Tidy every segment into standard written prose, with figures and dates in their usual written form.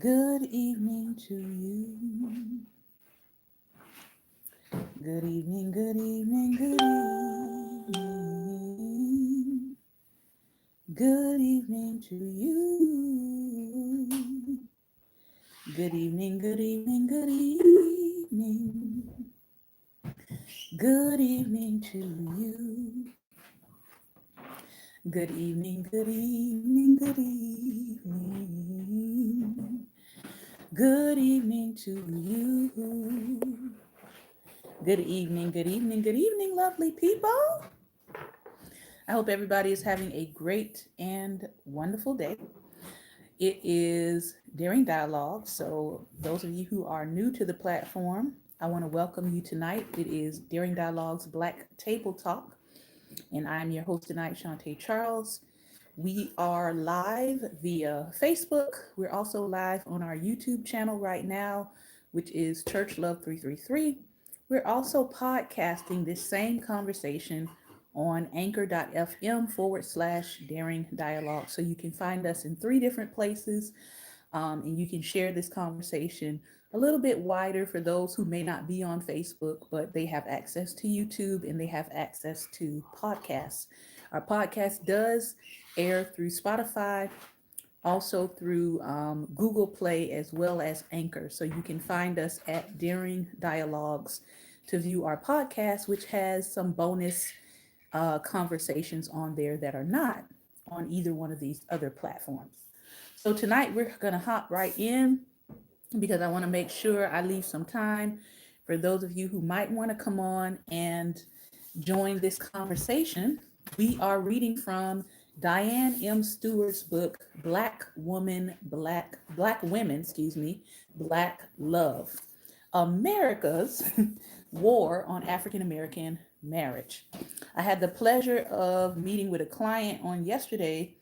Good evening to you. Good evening, good evening, good evening. Good evening to you. Good evening, good evening, good evening. Good evening to you. Good evening, good evening, good evening. Good evening to you. Good evening, lovely people. I hope everybody is having a great and wonderful day. It is Daring Dialogue, so those of you who are new to the platform, I want to welcome you tonight. It is Daring Dialogue's Black Table Talk, and I'm your host tonight, Shantae Charles. We are live via Facebook. We're also live on our YouTube channel right now, which is Church Love 333. We're also podcasting this same conversation on anchor.fm/daring dialogue. So you can find us in three different places, and you can share this conversation a little bit wider for those who may not be on Facebook, but they have access to YouTube and they have access to podcasts. Our podcast does air through Spotify, also through Google Play, as well as Anchor. So you can find us at Daring Dialogues to view our podcast, which has some bonus conversations on there that are not on either one of these other platforms. So tonight we're going to hop right in because I want to make sure I leave some time for those of you who might want to come on and join this conversation. We are reading from Diane M. Stewart's book, Black Women, Black Love, America's War on African American Marriage. I had the pleasure of meeting with a client on yesterday,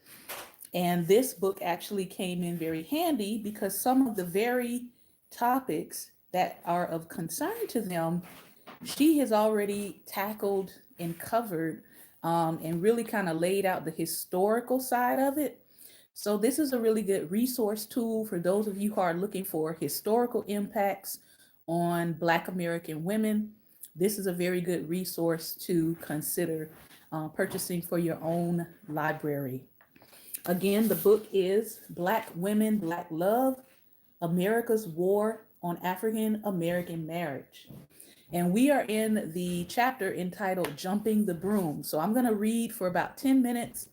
and this book actually came in very handy because some of the very topics that are of concern to them, she has already tackled and covered, and really kind of laid out the historical side of it. So this is a really good resource tool for those of you who are looking for historical impacts on Black American women. This is a very good resource to consider purchasing for your own library. Again, the book is Black Women, Black Love, America's War on African American Marriage. And we are in the chapter entitled Jumping the Broom. So I'm going to read for about 10 minutes,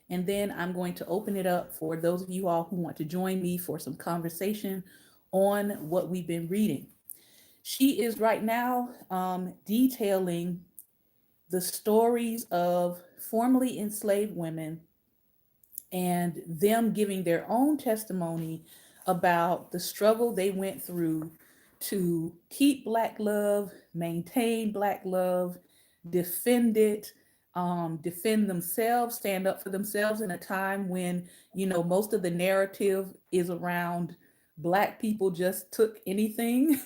and then I'm going to open it up for those of you all who want to join me for some conversation on what we've been reading. She is right now detailing the stories of formerly enslaved women and them giving their own testimony about the struggle they went through to keep Black love, maintain Black love, defend it, defend themselves, stand up for themselves in a time when, most of the narrative is around Black people just took anything.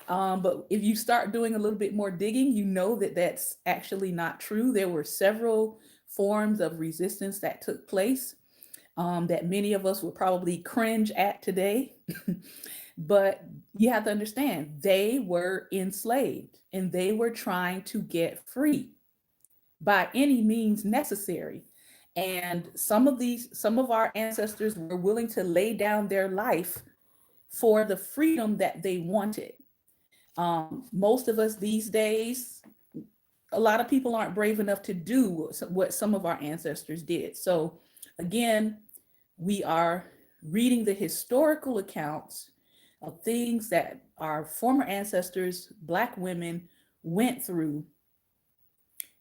But if you start doing a little bit more digging, you know that that's actually not true. There were several forms of resistance that took place, that many of us would probably cringe at today. But you have to understand, they were enslaved and they were trying to get free by any means necessary. And some of our ancestors were willing to lay down their life for the freedom that they wanted. Most of us these days, a lot of people aren't brave enough to do what some of our ancestors did. So again, we are reading the historical accounts of things that our former ancestors, Black women, went through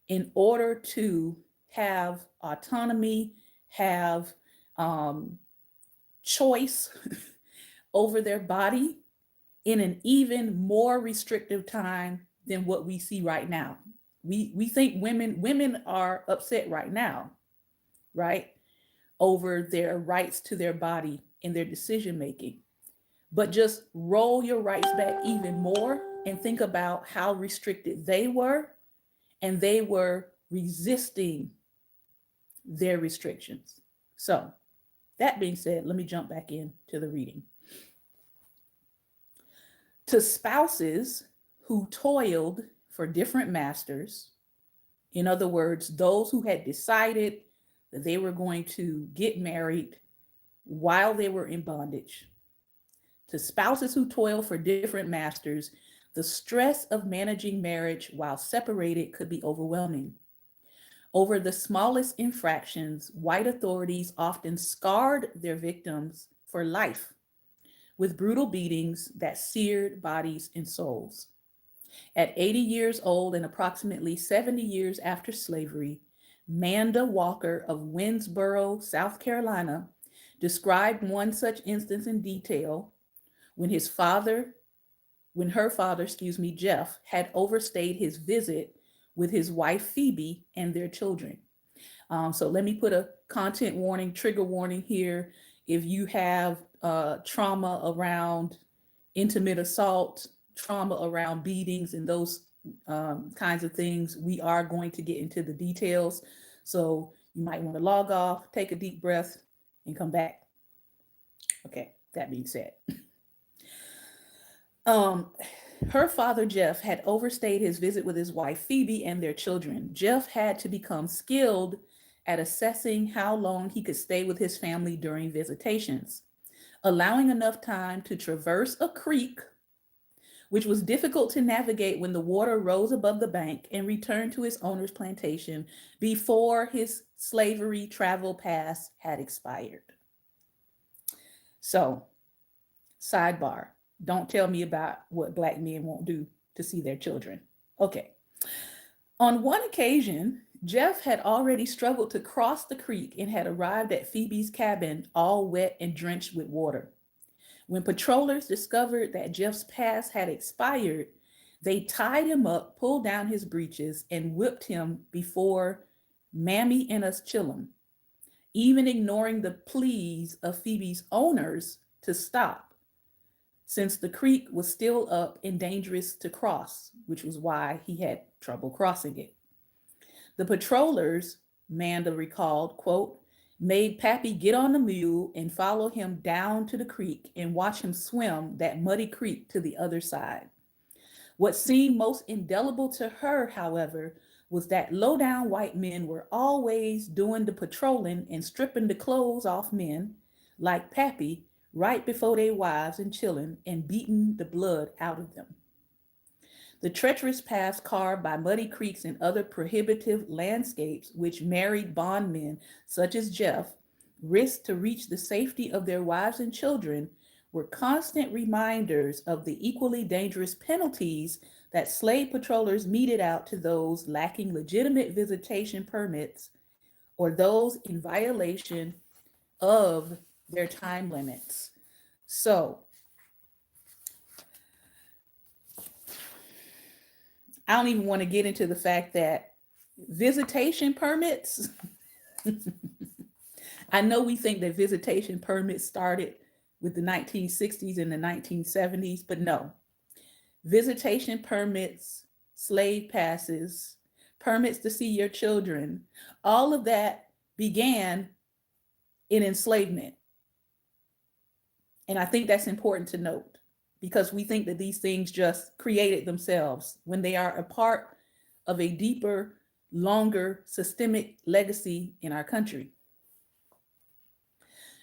in order to have autonomy, have choice over their body in an even more restrictive time than what we see right now. We think women are upset right now, right? Over their rights to their body and their decision making. But just roll your rights back even more and think about how restricted they were, and they were resisting their restrictions. So That being said, let me jump back into the reading. To spouses who toiled for different masters, in other words, those who had decided that they were going to get married while they were in bondage, to spouses who toil for different masters, the stress of managing marriage while separated could be overwhelming. Over the smallest infractions, white authorities often scarred their victims for life with brutal beatings that seared bodies and souls. At 80 years old and approximately 70 years after slavery, Manda Walker of Winnsboro, South Carolina, described one such instance in detail when his father, when her father, Jeff, had overstayed his visit with his wife Phoebe and their children. So let me put a content warning, trigger warning here. If you have trauma around intimate assault, trauma around beatings, and those kinds of things, we are going to get into the details. So you might want to log off, take a deep breath, and come back. Okay, that being said. Um, Her father, Jeff, had overstayed his visit with his wife, Phoebe, and their children. Jeff had to become skilled at assessing how long he could stay with his family during visitations, allowing enough time to traverse a creek, which was difficult to navigate when the water rose above the bank, and return to his owner's plantation before his slavery travel pass had expired. So, sidebar, don't tell me about what Black men won't do to see their children. Okay. On one occasion, Jeff had already struggled to cross the creek and had arrived at Phoebe's cabin all wet and drenched with water. When patrollers discovered that Jeff's pass had expired, they tied him up, pulled down his breeches, and whipped him before Mammy and us chillum, even ignoring the pleas of Phoebe's owners to stop, since the creek was still up and dangerous to cross, which was why he had trouble crossing it. The patrollers, Manda recalled, quote, made Pappy get on the mule and follow him down to the creek and watch him swim that muddy creek to the other side. What seemed most indelible to her, however, was that low-down white men were always doing the patrolling and stripping the clothes off men, like Pappy, right before their wives and children, and beating the blood out of them. The treacherous paths carved by muddy creeks and other prohibitive landscapes, which married bondmen such as Jeff risked to reach the safety of their wives and children, were constant reminders of the equally dangerous penalties that slave patrollers meted out to those lacking legitimate visitation permits or those in violation of their time limits. So, I don't even want to get into the fact that visitation permits, I know we think that visitation permits started with the 1960s and the 1970s, but no. Visitation permits, slave passes, permits to see your children, all of that began in enslavement. And I think that's important to note, because we think that these things just created themselves when they are a part of a deeper, longer systemic legacy in our country.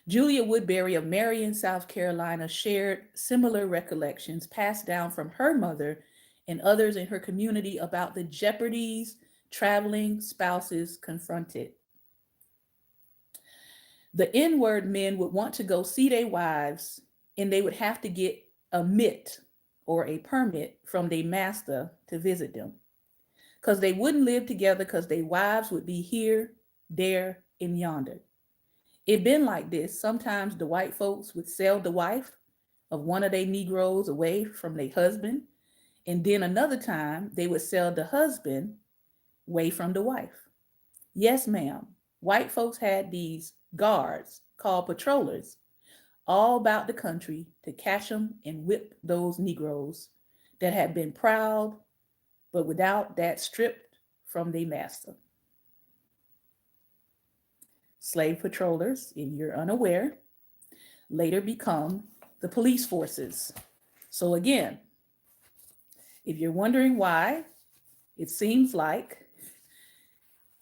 Julia Woodbury of Marion, South Carolina, shared similar recollections passed down from her mother and others in her community about the jeopardies traveling spouses confronted. The N-word men would want to go see their wives, and they would have to get a mit or a permit from their master to visit them, because they wouldn't live together, because their wives would be here, there, and yonder. It been like this. Sometimes the white folks would sell the wife of one of their Negroes away from their husband, and then another time they would sell the husband away from the wife. Yes, ma'am. White folks had these guards called patrollers all about the country to catch them and whip those Negroes that had been proud, but without that stripped from their master. slave patrollers, if you're unaware, later become the police forces. So again, if you're wondering why, it seems like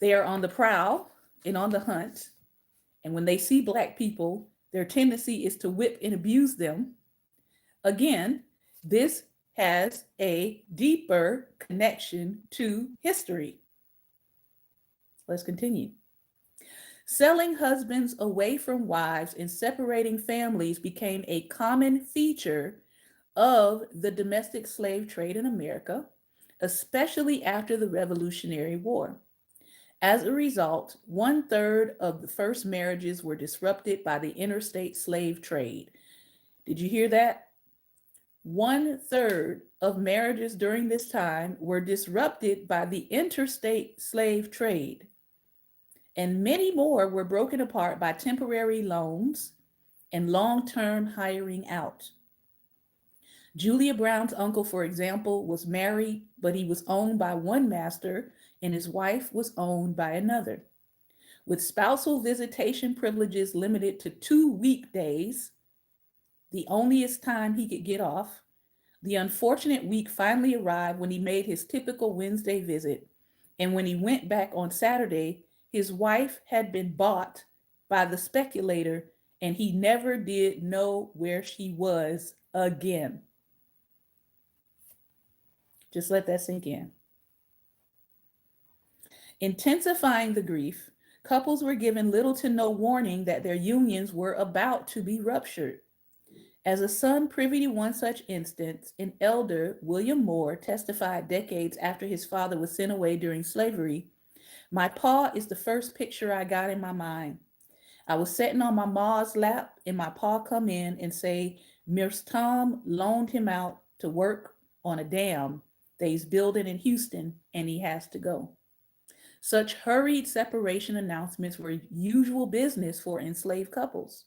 they are on the prowl and on the hunt. And when they see Black people, their tendency is to whip and abuse them. Again, this has a deeper connection to history. Let's continue. Selling husbands away from wives and separating families became a common feature of the domestic slave trade in America, especially after the Revolutionary War. As a result, 1/3 of the first marriages were disrupted by the interstate slave trade. Did you hear that? 1/3 of marriages during this time were disrupted by the interstate slave trade, and many more were broken apart by temporary loans and long-term hiring out. Julia Brown's uncle, for example, was married, but he was owned by one master and his wife was owned by another. With spousal visitation privileges limited to 2 weekdays, the onlyest time he could get off, the unfortunate week finally arrived when he made his typical Wednesday visit. And when he went back on Saturday, his wife had been bought by the speculator and he never did know where she was again. Just let that sink in. Intensifying the grief, couples were given little to no warning that their unions were about to be ruptured. As a son privy to one such instance, an elder, William Moore, testified decades after his father was sent away during slavery. My pa is the first picture I got in my mind. I was sitting on my ma's lap and my pa come in and say, Miss Tom loaned him out to work on a dam they's building in Houston and he has to go. Such hurried separation announcements were usual business for enslaved couples,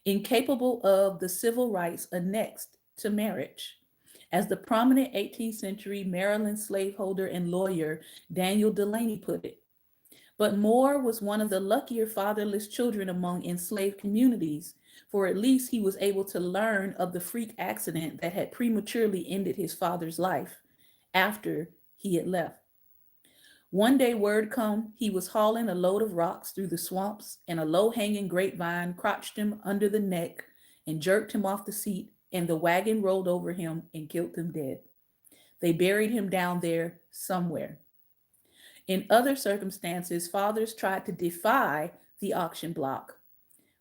incapable of the civil rights annexed to marriage. As the prominent 18th century Maryland slaveholder and lawyer Daniel Delaney put it. But Moore was one of the luckier fatherless children among enslaved communities, for at least he was able to learn of the freak accident that had prematurely ended his father's life after he had left. One day word come, he was hauling a load of rocks through the swamps and a low-hanging grapevine crotched him under the neck and jerked him off the seat and the wagon rolled over him and killed him dead. They buried him down there somewhere. In other circumstances, fathers tried to defy the auction block,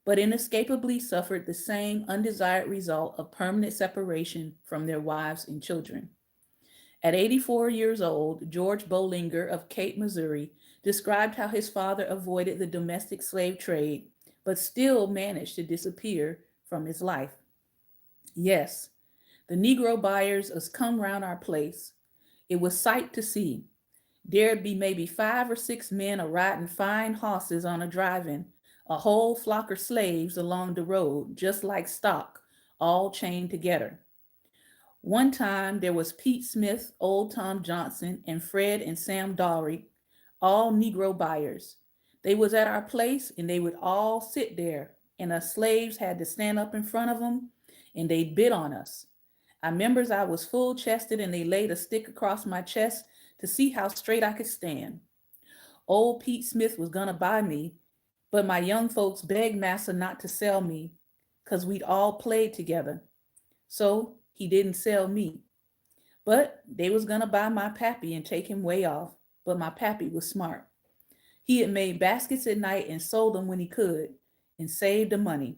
but inescapably suffered the same undesired result of permanent separation from their wives and children. At 84 years old, George Bollinger of Cape, Missouri, described how his father avoided the domestic slave trade, but still managed to disappear from his life. Yes, the Negro buyers us come round our place. It was sight to see. There'd be maybe 5 or 6 men a riding fine horses on a driving, a whole flock of slaves along the road, just like stock, all chained together. One time there was Pete Smith, Old Tom Johnson, and Fred and Sam Dawry, all Negro buyers. They was at our place and they would all sit there and us slaves had to stand up in front of them and they bid on us. I remembers I was full chested and they laid a stick across my chest to see how straight I could stand. Old Pete Smith was gonna buy me, but my young folks begged massa not to sell me because we'd all played together. So he didn't sell me. But they was gonna buy my pappy and take him way off, but my pappy was smart. He had made baskets at night and sold them when he could and saved the money.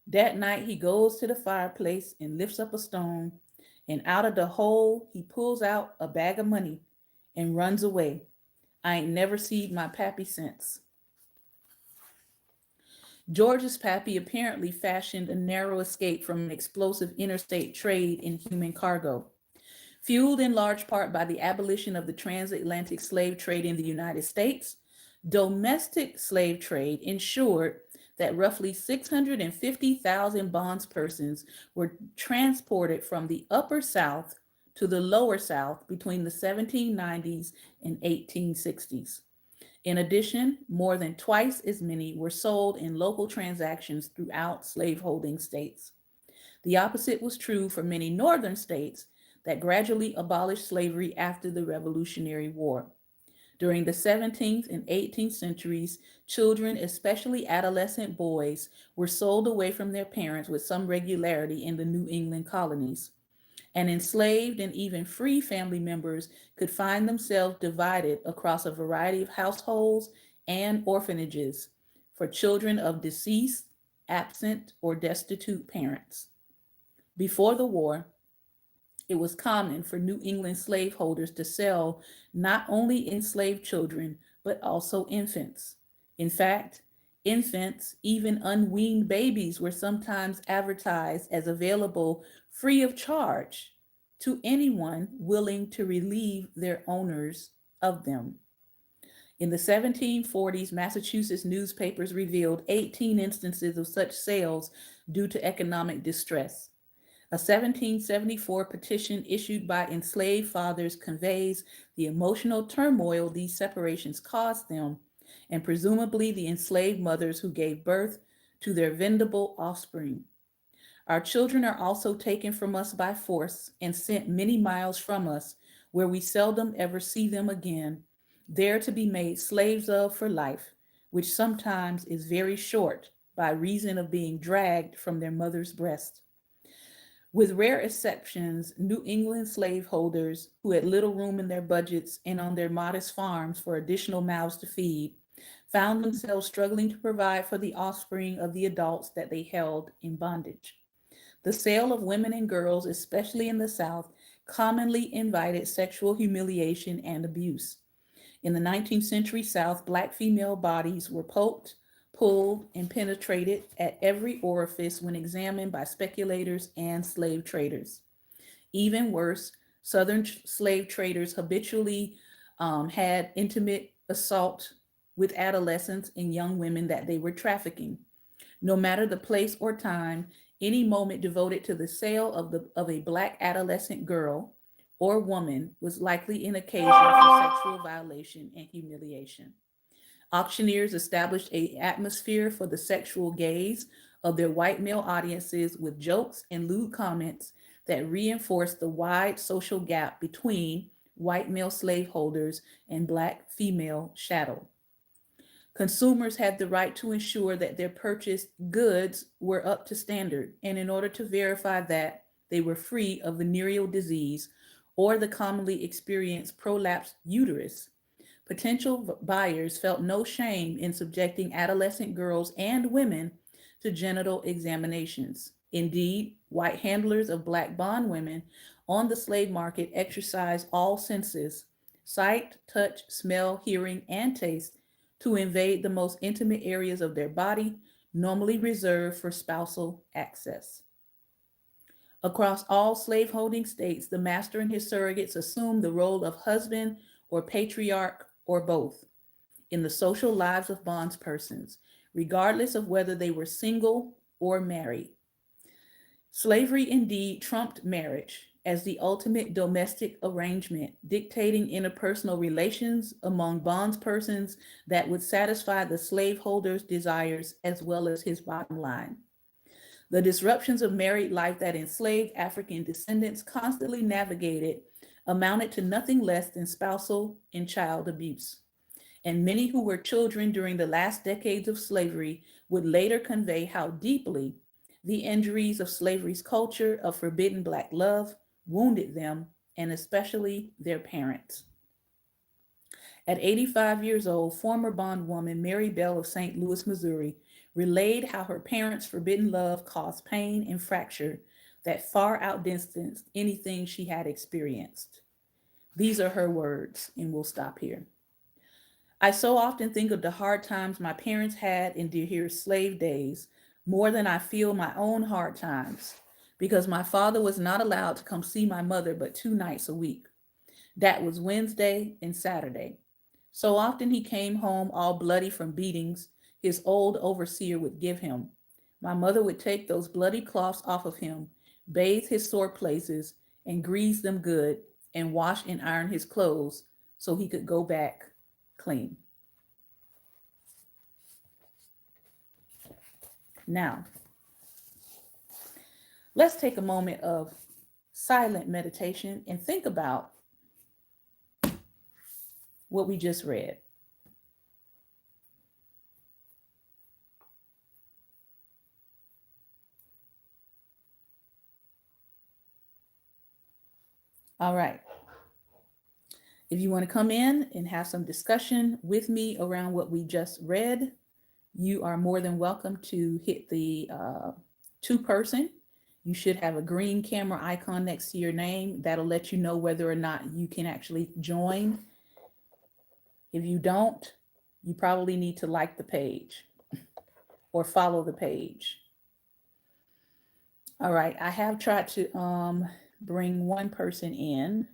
That night he goes to the fireplace and lifts up a stone and out of the hole he pulls out a bag of money and runs away. I ain't never seen my pappy since. George's pappy apparently fashioned a narrow escape from an explosive interstate trade in human cargo. Fueled in large part by the abolition of the transatlantic slave trade in the United States, domestic slave trade ensured that roughly 650,000 bondspersons were transported from the upper South to the lower South between the 1790s and 1860s. In addition, more than twice as many were sold in local transactions throughout slaveholding states. The opposite was true for many northern states that gradually abolished slavery after the Revolutionary War. During the 17th and 18th centuries, children, especially adolescent boys, were sold away from their parents with some regularity in the New England colonies. And enslaved and even free family members could find themselves divided across a variety of households and orphanages for children of deceased, absent, or destitute parents. Before the war, it was common for New England slaveholders to sell not only enslaved children, but also infants. In fact, infants, even unweaned babies, were sometimes advertised as available free of charge to anyone willing to relieve their owners of them. In the 1740s, Massachusetts newspapers revealed 18 instances of such sales due to economic distress. A 1774 petition issued by enslaved fathers conveys the emotional turmoil these separations caused them, and presumably the enslaved mothers who gave birth to their vendible offspring. Our children are also taken from us by force and sent many miles from us, where we seldom ever see them again, there to be made slaves of for life, which sometimes is very short by reason of being dragged from their mother's breast. With rare exceptions, New England slaveholders who had little room in their budgets and on their modest farms for additional mouths to feed found themselves struggling to provide for the offspring of the adults that they held in bondage. The sale of women and girls, especially in the South, commonly invited sexual humiliation and abuse. In the 19th century South, Black female bodies were poked, pulled, and penetrated at every orifice when examined by speculators and slave traders. Even worse, Southern slave traders habitually had intimate assault with adolescents and young women that they were trafficking. No matter the place or time, any moment devoted to the sale of a Black adolescent girl or woman was likely an occasion for sexual violation and humiliation. Auctioneers established an atmosphere for the sexual gaze of their white male audiences with jokes and lewd comments that reinforced the wide social gap between white male slaveholders and Black female chattel. Consumers had the right to ensure that their purchased goods were up to standard, and in order to verify that they were free of venereal disease or the commonly experienced prolapsed uterus, potential buyers felt no shame in subjecting adolescent girls and women to genital examinations. Indeed, white handlers of Black bondwomen on the slave market exercised all senses sight, touch, smell, hearing, and taste to invade the most intimate areas of their body, normally reserved for spousal access. Across all slaveholding states, the master and his surrogates assumed the role of husband or patriarch or both in the social lives of bondspersons, regardless of whether they were single or married. Slavery indeed trumped marriage as the ultimate domestic arrangement, dictating interpersonal relations among bondspersons that would satisfy the slaveholder's desires as well as his bottom line. The disruptions of married life that enslaved African descendants constantly navigated amounted to nothing less than spousal and child abuse. And many who were children during the last decades of slavery would later convey how deeply the injuries of slavery's culture of forbidden Black love wounded them, and especially their parents. At 85 years old, former bondwoman Mary Bell of St. Louis, Missouri, relayed how her parents' forbidden love caused pain and fracture that far outdistanced anything she had experienced. These are her words, and we'll stop here. I so often think of the hard times my parents had in their slave days more than I feel my own hard times because my father was not allowed to come see my mother but 2 nights a week. That was Wednesday and Saturday. So often he came home all bloody from beatings his old overseer would give him. My mother would take those bloody cloths off of him, bathe his sore places, and grease them good, and wash and iron his clothes so he could go back clean. Now, let's take a moment of silent meditation and think about what we just read. All right. If you want to come in and have some discussion with me around what we just read, you are more than welcome to hit the two-person. You should have a green camera icon next to your name. That'll let you know whether or not you can actually join. If you don't, you probably need to like the page or follow the page. All right, I have tried to bring one person in,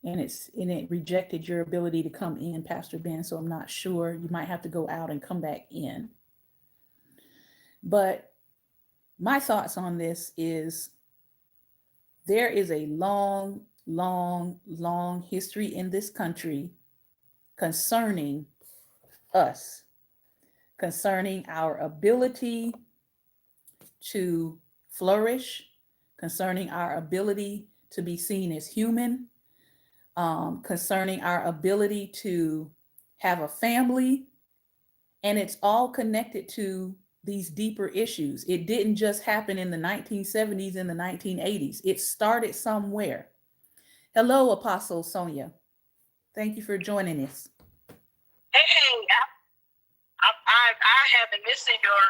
and it rejected your ability to come in, Pastor Ben, so I'm not sure. You might have to go out and come back in. But my thoughts on this is there is a long, long, long history in this country concerning us, concerning our ability to flourish, concerning our ability to be seen as human, concerning our ability to have a family. And it's all connected to these deeper issues. It didn't just happen in the 1970s and the 1980s. It started somewhere. Hello, Apostle Sonia. Thank you for joining us. Hey, I have been missing your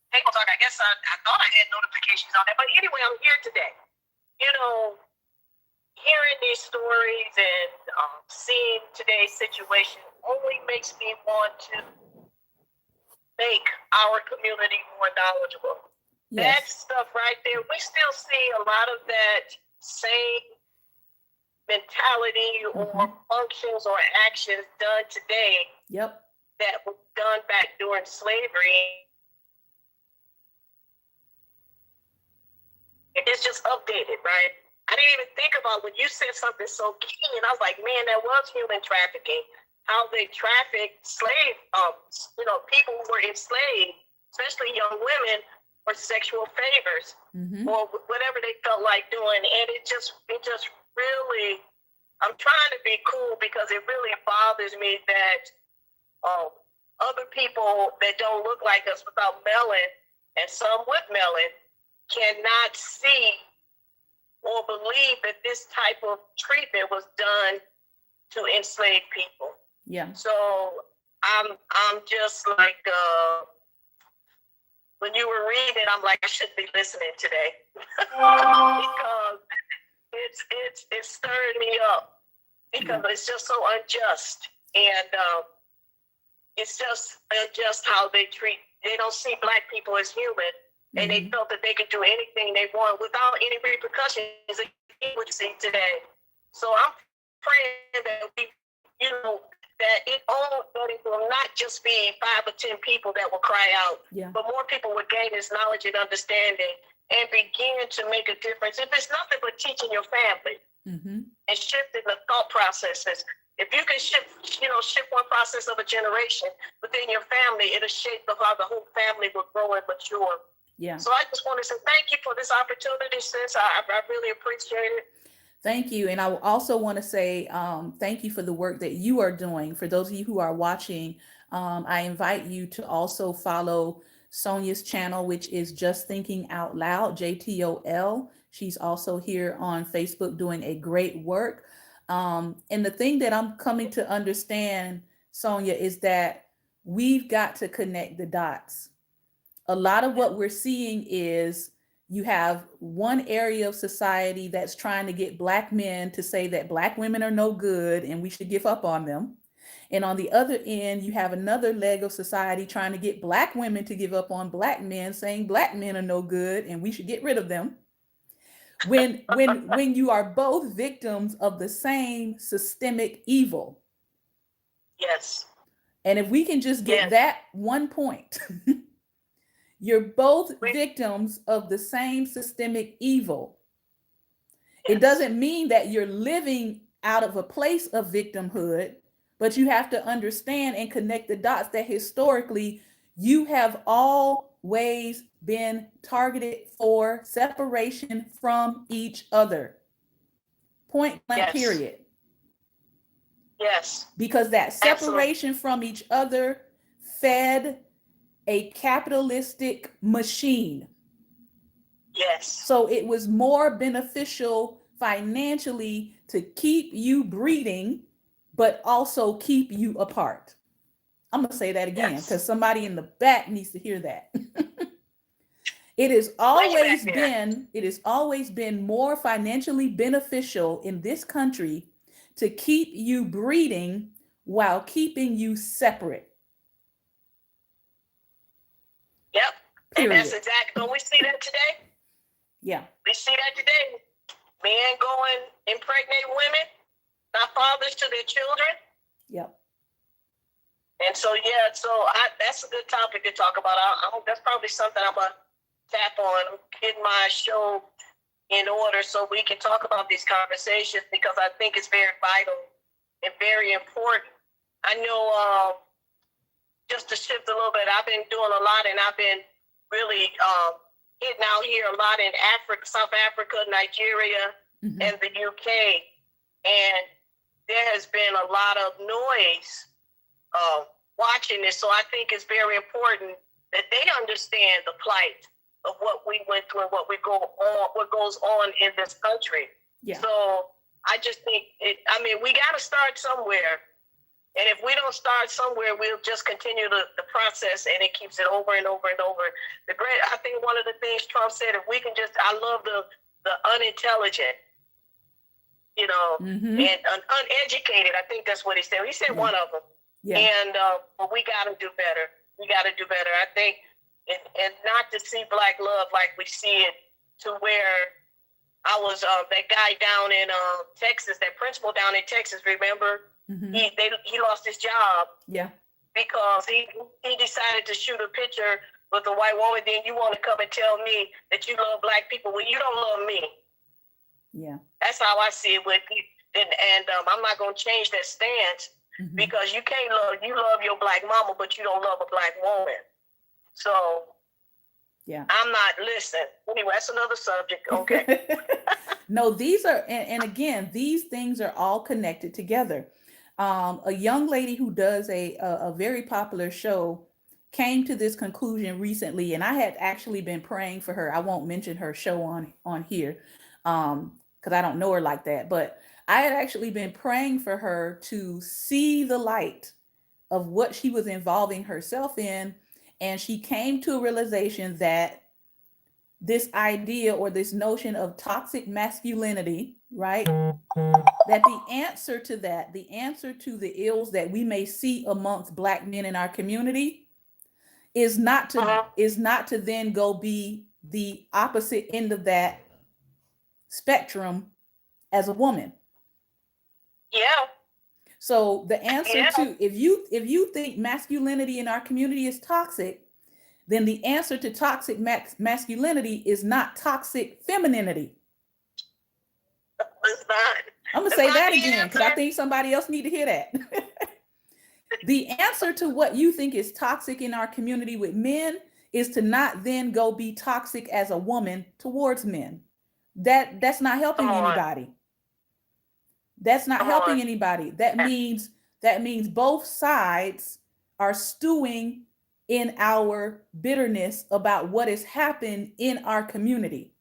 table talk. I guess I thought I had notifications on that. But anyway, I'm here today. You know, hearing these stories and seeing today's situation only makes me want to make our community more knowledgeable. Yes. That stuff right there, we still see a lot of that same mentality or functions or actions done today. Yep. That was done back during slavery. It's just updated, right? I didn't even think about when you said something so key, and I was like, man, that was human trafficking. How they trafficked people who were enslaved, especially young women, for sexual favors or whatever they felt like doing. And it just really, I'm trying to be cool because it really bothers me that other people that don't look like us without melanin and some with melanin cannot see or believe that this type of treatment was done to enslaved people. Yeah. So I'm just like when you were reading, I'm like, I shouldn't be listening today because it's stirring me up because it's just so unjust, and it's just unjust how they don't see Black people as human, and they felt that they could do anything they want without any repercussions again, what you see today. So I'm praying that that it will not just be 5 or 10 people that will cry out, but more people will gain this knowledge and understanding and begin to make a difference. If it's nothing but teaching your family and shifting the thought processes, if you can shift one process of a generation within your family, it'll shape how the whole family will grow and mature. Yeah. So I just want to say thank you for this opportunity, sis. I really appreciate it. Thank you. And I also want to say thank you for the work that you are doing. For those of you who are watching, I invite you to also follow Sonia's channel, which is Just Thinking Out Loud, JTOL. She's also here on Facebook doing a great work. And the thing that I'm coming to understand, Sonia, is that we've got to connect the dots. A lot of what we're seeing is you have one area of society that's trying to get Black men to say that Black women are no good and we should give up on them. And on the other end, you have another leg of society trying to get Black women to give up on Black men, saying Black men are no good and we should get rid of them. When you are both victims of the same systemic evil. Yes. And if we can just get that one point, you're both victims of the same systemic evil. It doesn't mean that you're living out of a place of victimhood, but you have to understand and connect the dots that historically you have all always been targeted for separation from each other. Point blank, Yes. period. Yes. Because that separation Absolutely. from each other fed a capitalistic machine. Yes. So it was more beneficial financially to keep you breeding, but also keep you apart. I'm going to say that again because Yes. somebody in the back needs to hear that. It has Glad you're back always there. been, it has always been more financially beneficial in this country to keep you breeding while keeping you separate. Yep. And that's Period. exactly, don't we see that today? Yeah. We see that today. Men going impregnate women, not fathers to their children. Yep. And so, yeah, that's a good topic to talk about. That's probably something I'm going to tap on, get my show in order so we can talk about these conversations because I think it's very vital and very important. I know, just to shift a little bit, I've been doing a lot and I've been really hitting out here a lot in Africa, South Africa, Nigeria, and the UK. And there has been a lot of noise watching this. So I think it's very important that they understand the plight of what we went through and what goes on in this country. Yeah. So I just think we got to start somewhere. And if we don't start somewhere, we'll just continue the process and it keeps it over and over and over. I think one of the things Trump said, if we can I love the unintelligent, and uneducated. I think that's what he said. He said one of them. Yeah. And but we got to do better. We got to do better. I think, and not to see Black love like we see it to where I was that guy down in Texas, that principal down in Texas. Remember, he lost his job. Yeah. Because he decided to shoot a picture with a white woman. Then you want to come and tell me that you love Black people when you don't love me. Yeah. That's how I see it with you. And I'm not going to change that stance because you love your Black mama, but you don't love a Black woman. So, yeah, I'm not listening. Anyway, that's another subject. Okay. No, these are, and again, these things are all connected together. A young lady who does a very popular show came to this conclusion recently, and I had actually been praying for her. I won't mention her show on here because I don't know her like that, but I had actually been praying for her to see the light of what she was involving herself in. And she came to a realization that this idea or this notion of toxic masculinity, right? That the answer to the ills that we may see amongst Black men in our community is not to then go be the opposite end of that spectrum as a woman. Yeah. So the answer to if you think masculinity in our community is toxic, then the answer to toxic masculinity is not toxic femininity. It's not. I'm gonna say that again because I think somebody else need to hear that. The answer to what you think is toxic in our community with men is to not then go be toxic as a woman towards men. That's not helping anybody. That's not helping anybody. That means both sides are stewing in our bitterness about what has happened in our community.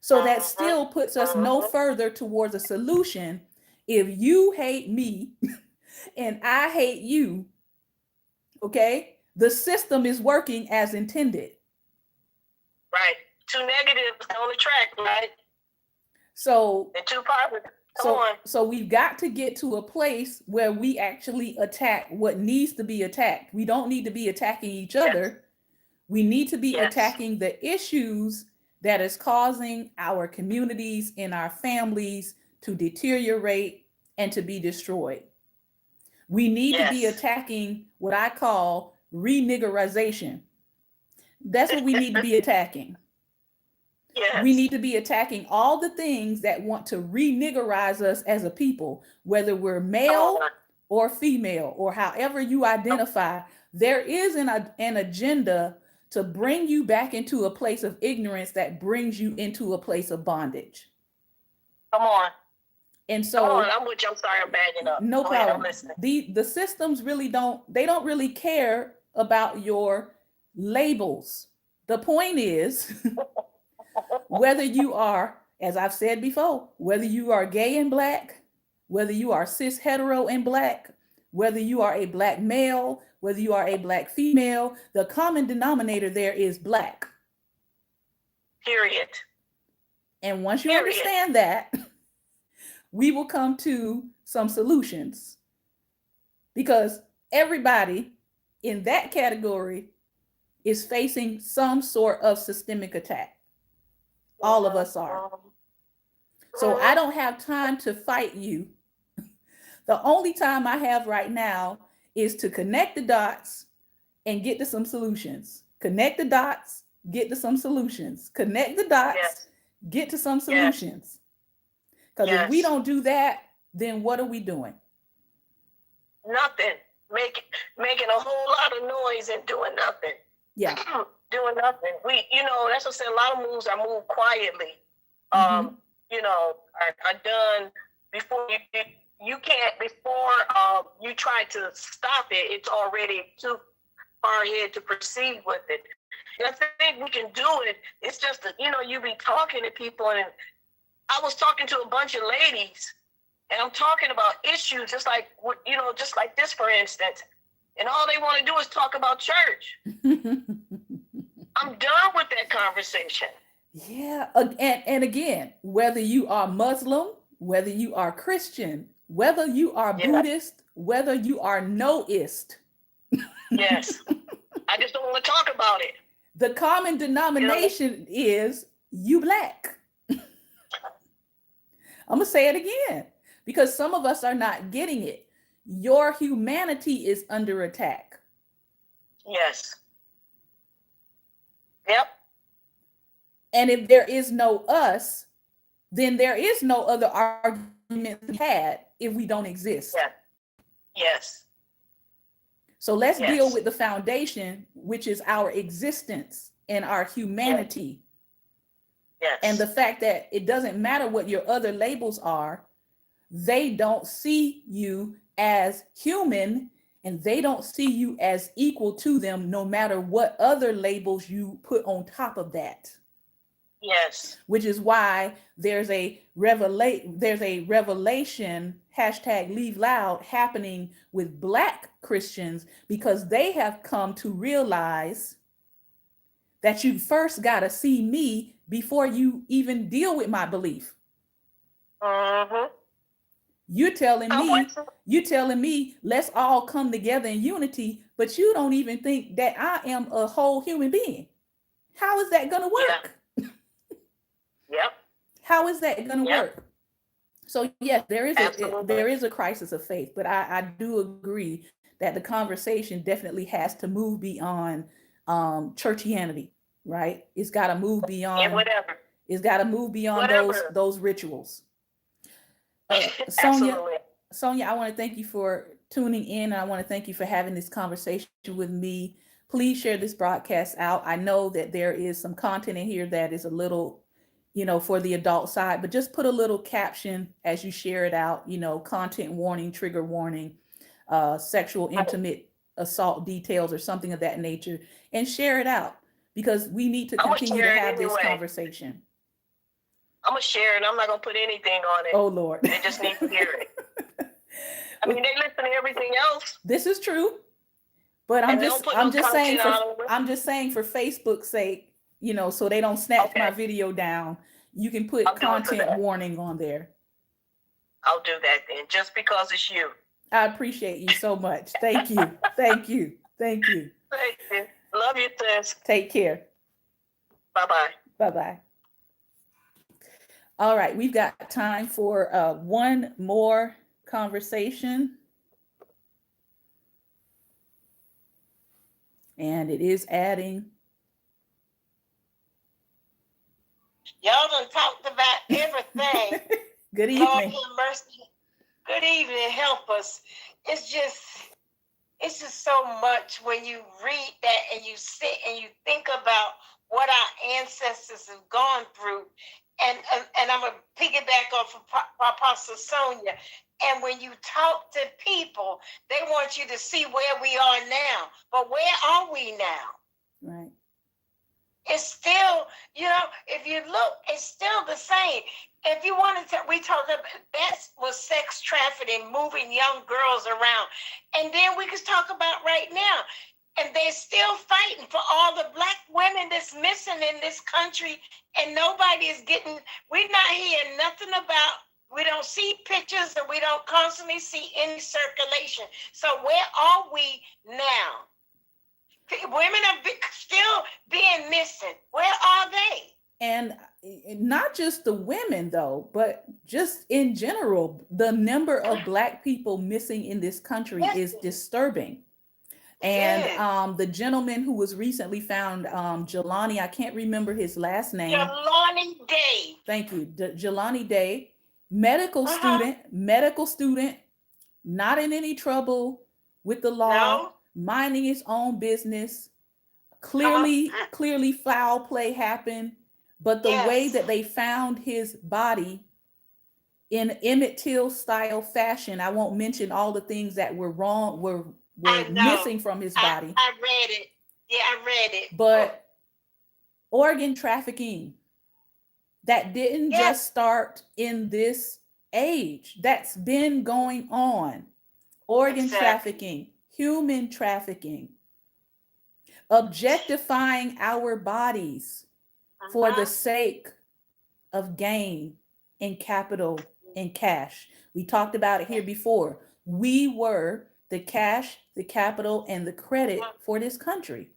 So that still puts us no further towards a solution. If you hate me and I hate you, okay, the system is working as intended. Right. Two negatives on the track, right? So, and two positives. So we've got to get to a place where we actually attack what needs to be attacked. We don't need to be attacking each other. We need to be attacking the issues that is causing our communities and our families to deteriorate and to be destroyed. We need to be attacking what I call reniggerization. That's what we need to be attacking. Yes. We need to be attacking all the things that want to reniggerize us as a people, whether we're male or female or however you identify. There is an agenda to bring you back into a place of ignorance that brings you into a place of bondage. Come on. And so, come on, I'm with you. I'm sorry, I'm bagging up. no Go ahead, I'm problem. listening. The systems really don't really care about your labels. The point is, whether you are, as I've said before, whether you are gay and black, whether you are cis hetero and black, whether you are a black male, whether you are a black female, the common denominator there is black. Period. And once you Period. understand that, we will come to some solutions, because everybody in that category is facing some sort of systemic attack. All of us are. So I don't have time to fight you. The only time I have right now is to connect the dots and get to some solutions. Connect the dots, get to some solutions. Connect the dots, Yes. get to some solutions. Because if we Yes. don't do that, then what are we doing? Nothing. Making a whole lot of noise and doing nothing. Yeah. Doing nothing. That's what I said. A lot of moves are moved quietly. Mhm. Are done before you can't, before you try to stop it, it's already too far ahead to proceed with it. And I think we can do it. It's just that, you be talking to people, and I was talking to a bunch of ladies, and I'm talking about issues just like this, for instance, and all they want to do is talk about church. I'm done with that conversation. Yeah. And again, whether you are Muslim, whether you are Christian, whether you are Buddhist, whether you are Noist. Yes. I just don't want to talk about it. The common denomination is you black. I'm going to say it again, because some of us are not getting it. Your humanity is under attack. Yes. Yep. And if there is no us, then there is no other argument we had if we don't exist. Yeah. Yes. So let's deal with the foundation, which is our existence and our humanity. Yes. And the fact that it doesn't matter what your other labels are, they don't see you as human, and they don't see you as equal to them, no matter what other labels you put on top of that. Yes. Which is why there's a revelation, #LeaveLoud, happening with Black Christians, because they have come to realize that you first got to see me before you even deal with my belief. Mm-hmm. You're telling me let's all come together in unity, but you don't even think that I am a whole human being. How is that going to work? Yep. How is that going to work? So yes, there is a crisis of faith, but I do agree that the conversation definitely has to move beyond churchianity, right? It's got to move beyond whatever. It's got to move beyond those rituals. Sonia, I want to thank you for tuning in. I want to thank you for having this conversation with me. Please share this broadcast out. I know that there is some content in here that is a little, for the adult side, but just put a little caption as you share it out, content warning, trigger warning, sexual intimate assault details or something of that nature, and share it out, because we need to continue to have this conversation. I'm going to share it. I'm not going to put anything on it. Oh, Lord. They just need to hear it. I mean, they listen to everything else. This is true. But I'm just saying for Facebook's sake, so they don't snatch my video down, you can put content warning on there. I'll do that then, just because it's you. I appreciate you so much. Thank you. Thank you. Thank you. Thank you. Love you, sis. Take care. Bye-bye. Bye-bye. All right, we've got time for one more conversation. And it is adding. Y'all done talked about everything. Good evening. Lord have mercy. Good evening. Help us. It's it's just so much when you read that and you sit and you think about what our ancestors have gone through. And I'm going to piggyback off of Apostle Sonia. And when you talk to people, they want you to see where we are now. But where are we now? Right. It's still, if you look, it's still the same. If you wanted to, we talked about that was sex trafficking, moving young girls around. And then we could talk about right now. And they're still fighting for all the Black women that's missing in this country. And nobody is getting, we're not hearing nothing about, we don't see pictures and we don't constantly see any circulation. So where are we now? Women are still being missing. Where are they? And not just the women, though, but just in general, the number of Black people missing in this country is disturbing. And the gentleman who was recently found, Jelani, I can't remember his last name. Jelani Day. Thank you. Jelani Day, medical student, not in any trouble with the law, minding his own business. Clearly foul play happened, but the way that they found his body in Emmett Till style fashion, I won't mention all the things that were wrong, were missing from his body. I read it. Yeah, I read it. But organ trafficking, that didn't just start in this age. That's been going on. Organ trafficking, human trafficking, objectifying our bodies for the sake of gain and capital and cash. We talked about it here before. We were the cash, the capital, and the credit for this country.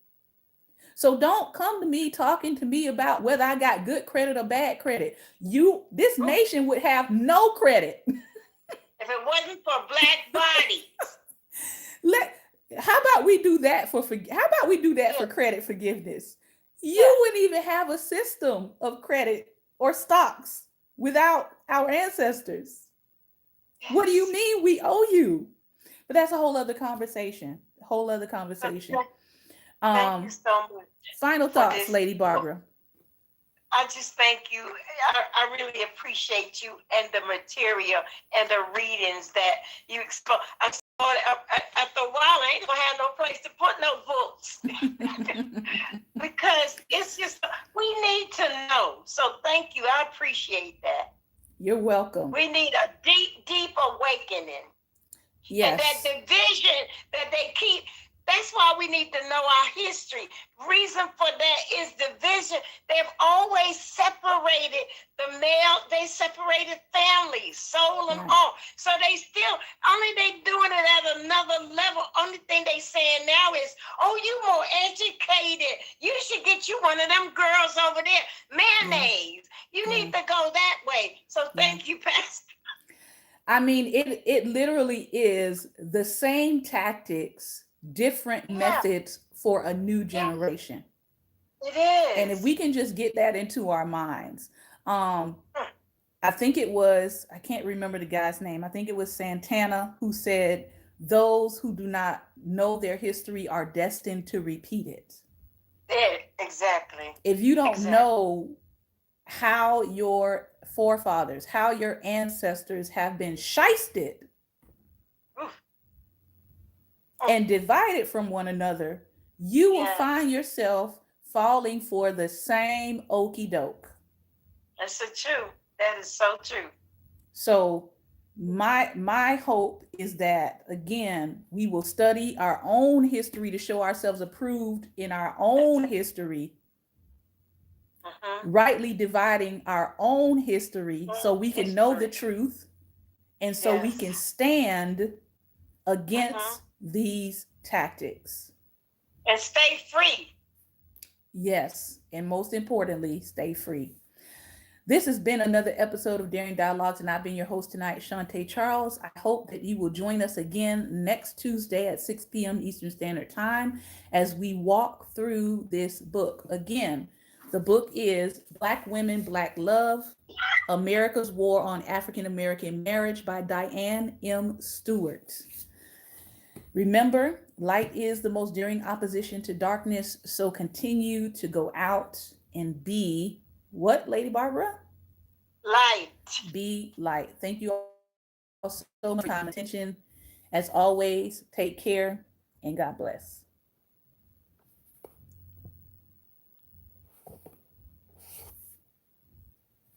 So don't come to me talking to me about whether I got good credit or bad credit. This nation would have no credit. If it wasn't for Black bodies. How about we do that for credit forgiveness? You wouldn't even have a system of credit or stocks without our ancestors. What do you mean we owe you? But that's a whole other conversation. Thank you so much. Final thoughts, Lady Barbara. I just thank you. I really appreciate you and the material and the readings that you expose. After a while, I ain't gonna have no place to put no books because it's just we need to know. So thank you. I appreciate that. You're welcome. We need a deep awakening. Yes. And that division that they keep. That's why we need to know our history. Reason for that is division. They've always separated the male. They separated families, soul and all. So they still, only they doing it at another level. Only thing they saying now is, oh, you more educated. You should get you one of them girls over there. Mayonnaise. You need to go that way. So thank you, Pastor. I mean, it literally is the same tactics, different methods for a new generation. It is. And if we can just get that into our minds. I think it was, I can't remember the guy's name. I think it was Santana who said, those who do not know their history are destined to repeat it. Yeah, exactly. If you don't know how your forefathers, how your ancestors have been shysted and divided from one another, you will find yourself falling for the same okie doke. That's so true. That is so true. So my hope is that, again, we will study our own history to show ourselves approved in our own history, rightly dividing our own history so we can know the truth and so we can stand against these tactics. And stay free. Yes, and most importantly, stay free. This has been another episode of Daring Dialogues, and I've been your host tonight, Shantae Charles. I hope that you will join us again next Tuesday at 6 p.m. Eastern Standard Time as we walk through this book. Again, the book is Black Women, Black Love, America's War on African American Marriage by Diane M. Stewart. Remember, light is the most daring opposition to darkness. So continue to go out and be what, Lady Barbara? Light. Be light. Thank you all so much for your time and attention. As always, take care and God bless.